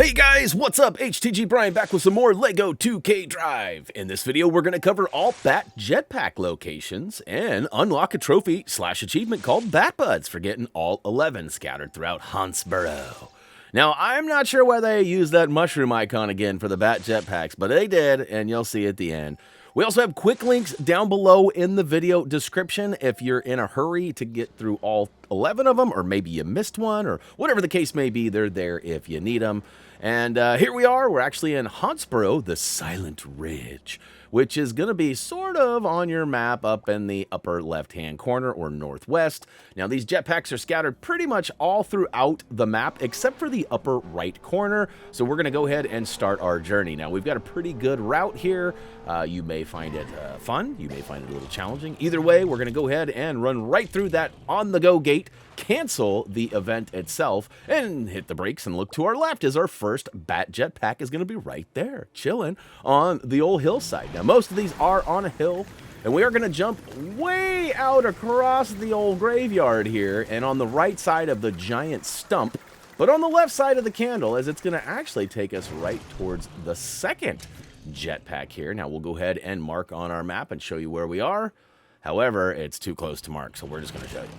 Hey guys, what's up? HTG Brian back with some more LEGO 2K Drive. In this video, we're going to cover all Bat Jetpack locations and unlock a trophy/achievement called Bat Buds for getting all 11 scattered throughout Hauntsborough. Now, I'm not sure why they used that mushroom icon again for the Bat Jetpacks, but they did, and you'll see at the end. We also have quick links down below in the video description if you're in a hurry to get through all 11 of them, or maybe you missed one, or whatever the case may be, they're there if you need them. And here we are, we're actually in Hauntsborough, the Silent Ridge, which is going to be sort of on your map up in the upper left-hand corner or northwest. Now, these jetpacks are scattered pretty much all throughout the map, except for the upper right corner. So we're going to go ahead and start our journey. Now, we've got a pretty good route here. You may find it fun. You may find it a little challenging. Either way, we're going to go ahead and run right through that on-the-go gate, cancel the event itself, and hit the brakes and look to our left as our first Bat Jetpack is going to be right there, chilling on the old hillside. Now, most of these are on a hill, and we are going to jump way out across the old graveyard here, and on the right side of the giant stump, but on the left side of the candle, as it's going to actually take us right towards the second jetpack here. Now, we'll go ahead and mark on our map and show you where we are. However, it's too close to mark, so we're just going to show you.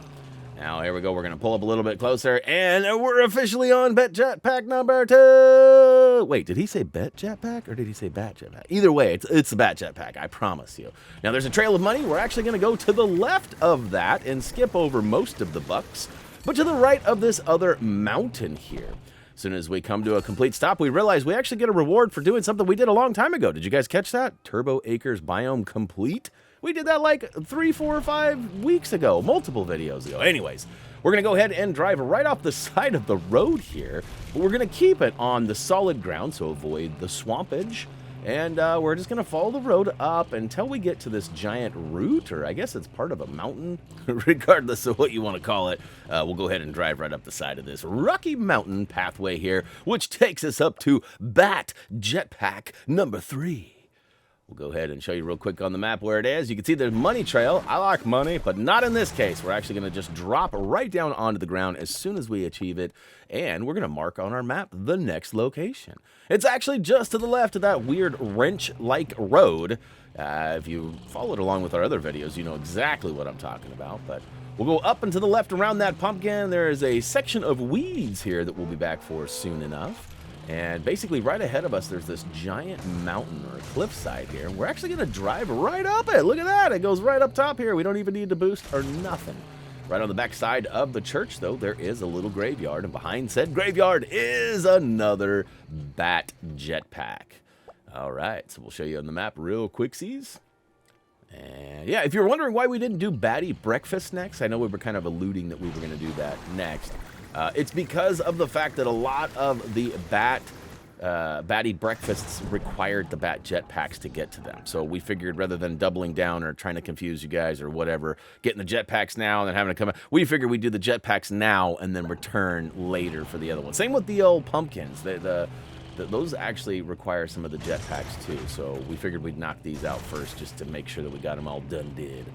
Now, here we go. We're going to pull up a little bit closer, and we're officially on Bat Jetpack number 2. Wait, did he say Bat Jetpack, or did he say Bat Jetpack? Either way, it's the Bat Jetpack, I promise you. Now, there's a trail of money. We're actually going to go to the left of that and skip over most of the bucks, but to the right of this other mountain here. As soon as we come to a complete stop, we realize we actually get a reward for doing something we did a long time ago. Did you guys catch that? Turbo Acres Biome Complete? We did that like 3, 4, or 5 weeks ago, multiple videos ago. Anyways, we're going to go ahead and drive right off the side of the road here, but we're going to keep it on the solid ground, so avoid the swampage. And we're just going to follow the road up until we get to this giant root, or I guess it's part of a mountain, regardless of what you want to call it. We'll go ahead and drive right up the side of this rocky mountain pathway here, which takes us up to Bat Jetpack number 3. We'll go ahead and show you real quick on the map where it is. You can see the money trail. I like money, but not in this case. We're actually going to just drop right down onto the ground as soon as we achieve it, and we're going to mark on our map the next location. It's actually just to the left of that weird wrench-like road. If you followed along with our other videos, you know exactly what I'm talking about, but we'll go up and to the left around that pumpkin. There is a section of weeds here that we'll be back for soon enough. And basically right ahead of us, there's this giant mountain or cliffside here. We're actually going to drive right up it. Look at that. It goes right up top here. We don't even need to boost or nothing. Right on the back side of the church, though, there is a little graveyard. And behind said graveyard is another Bat Jetpack. All right, so we'll show you on the map real quicksies. And yeah, if you're wondering why we didn't do Batty Breakfast next, I know we were kind of alluding that we were going to do that next. It's because of the fact that a lot of the Batty Breakfasts required the Bat Jetpacks to get to them. So we figured rather than doubling down or trying to confuse you guys or whatever, getting the Jetpacks now and then having to come out, we figured we'd do the Jetpacks now and then return later for the other one. Same with the old pumpkins. Those actually require some of the Jetpacks too. So we figured we'd knock these out first just to make sure that we got them all done did.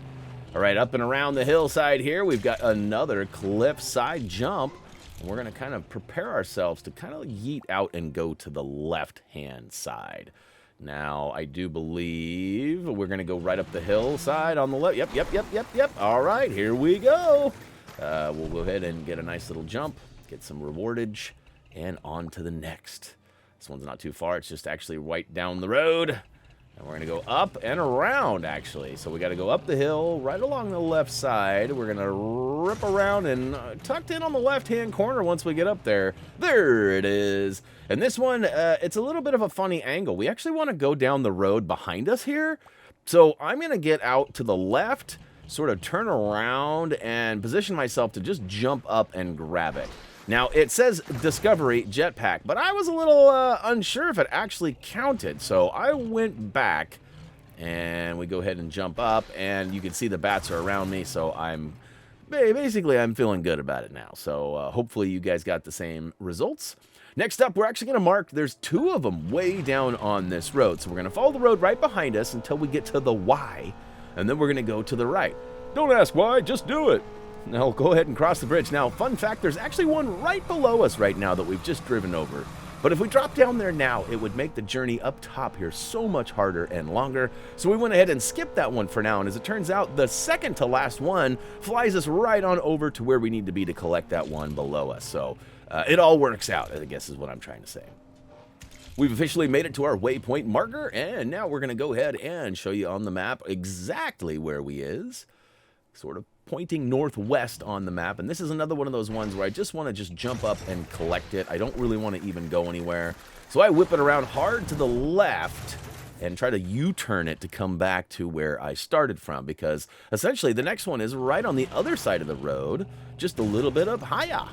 All right, up and around the hillside here, we've got another cliffside jump. We're going to kind of prepare ourselves to kind of yeet out and go to the left-hand side. Now, I do believe we're going to go right up the hillside on the left. Yep. All right, here we go. We'll go ahead and get a nice little jump, get some rewardage, and on to the next. This one's not too far. It's just actually right down the road. And we're going to go up and around, actually. So we got to go up the hill, right along the left side. We're going to rip around and tucked in on the left-hand corner once we get up there. There it is. And this one, it's a little bit of a funny angle. We actually want to go down the road behind us here. So I'm going to get out to the left, sort of turn around, and position myself to just jump up and grab it. Now, it says Discovery Jetpack, but I was a little unsure if it actually counted, so I went back, and we go ahead and jump up, and you can see the bats are around me, so I'm feeling good about it now. So hopefully you guys got the same results. Next up, we're actually going to mark, there's 2 of them way down on this road, so we're going to follow the road right behind us until we get to the Y, and then we're going to go to the right. Don't ask why, just do it. Now, go ahead and cross the bridge. Now, fun fact, there's actually one right below us right now that we've just driven over. But if we drop down there now, it would make the journey up top here so much harder and longer. So we went ahead and skipped that one for now. And as it turns out, the second to last one flies us right on over to where we need to be to collect that one below us. So it all works out, I guess is what I'm trying to say. We've officially made it to our waypoint marker, and now we're going to go ahead and show you on the map exactly where we is. Sort of pointing northwest on the map, and this is another one of those ones where I just want to just jump up and collect it. I don't really want to even go anywhere. So I whip it around hard to the left and try to U-turn it to come back to where I started from, because essentially the next one is right on the other side of the road, just a little bit up higher.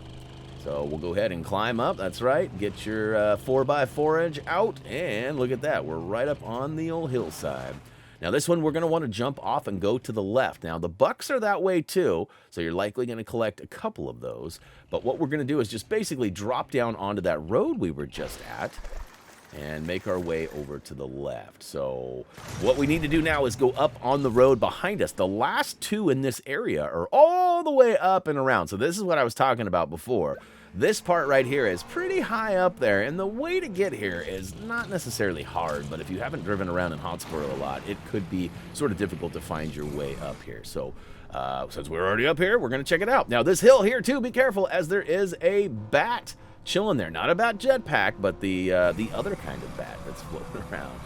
So we'll go ahead and climb up. That's right. Get your 4x4 edge out, and look at that. We're right up on the old hillside. Now this one we're going to want to jump off and go to the left. Now the bucks are that way too, so you're likely going to collect a couple of those. But what we're going to do is just basically drop down onto that road we were just at and make our way over to the left. So what we need to do now is go up on the road behind us. The last two in this area are all the way up and around. So this is what I was talking about before. This part right here is pretty high up there, and the way to get here is not necessarily hard, but if you haven't driven around in Hauntsborough a lot, it could be sort of difficult to find your way up here. So since we're already up here, we're going to check it out. Now this hill here too, be careful, as there is a bat chilling there. Not a bat jetpack, but the other kind of bat that's floating around.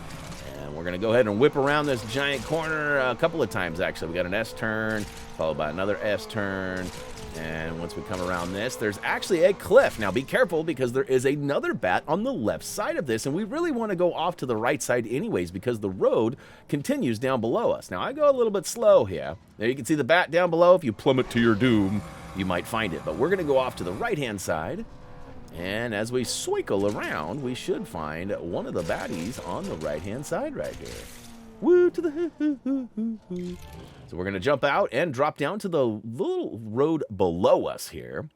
And we're going to go ahead and whip around this giant corner a couple of times, actually. We got an S-turn, followed by another S-turn. And once we come around this, there's actually a cliff. Now be careful, because there is another bat on the left side of this, and we really want to go off to the right side anyways, because the road continues down below us. Now I go a little bit slow here. There you can see the bat down below. If you plummet to your doom, you might find it. But we're going to go off to the right-hand side. And as we swiggle around, we should find one of the baddies on the right-hand side right here. Woo to the hoo. So we're going to jump out and drop down to the little road below us here.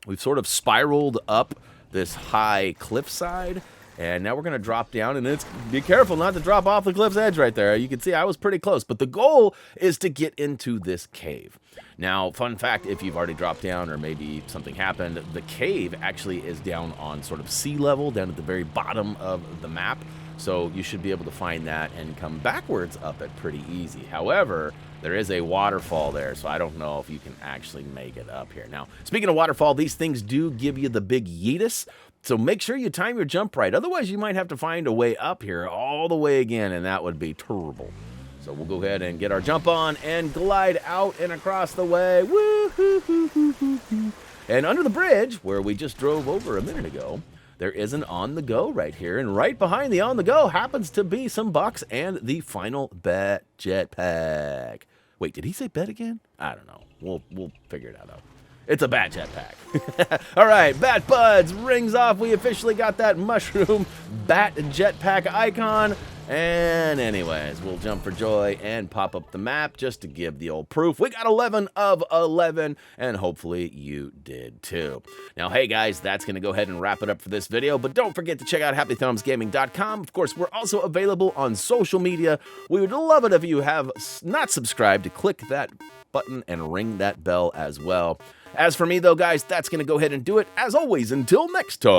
We've sort of spiraled up this high cliffside, and now we're going to drop down, and be careful not to drop off the cliff's edge right there. You can see I was pretty close, but the goal is to get into this cave. Now, fun fact, if you've already dropped down or maybe something happened, the cave actually is down on sort of sea level, down at the very bottom of the map. So you should be able to find that and come backwards up it pretty easy. However, there is a waterfall there, so I don't know if you can actually make it up here. Now, speaking of waterfall, these things do give you the big yeetus, so make sure you time your jump right. Otherwise, you might have to find a way up here all the way again, and that would be terrible. So we'll go ahead and get our jump on and glide out and across the way. Woo-hoo-hoo-hoo-hoo-hoo. And under the bridge, where we just drove over a minute ago, there is an on-the-go right here, and right behind the on-the-go happens to be some bucks and the final Bat Jetpack. Wait, did he say bet again? I don't know. We'll figure it out. It's a Bat Jetpack. All right, Bat Buds rings off. We officially got that mushroom Bat Jetpack icon. And anyways, we'll jump for joy and pop up the map just to give the old proof. We got 11 of 11, and hopefully you did too. Now, hey guys, that's going to go ahead and wrap it up for this video, but don't forget to check out HappyThumbsGaming.com. Of course, we're also available on social media. We would love it if you have not subscribed to click that button and ring that bell as well. As for me, though, guys, that's going to go ahead and do it. As always, until next time,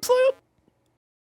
slip.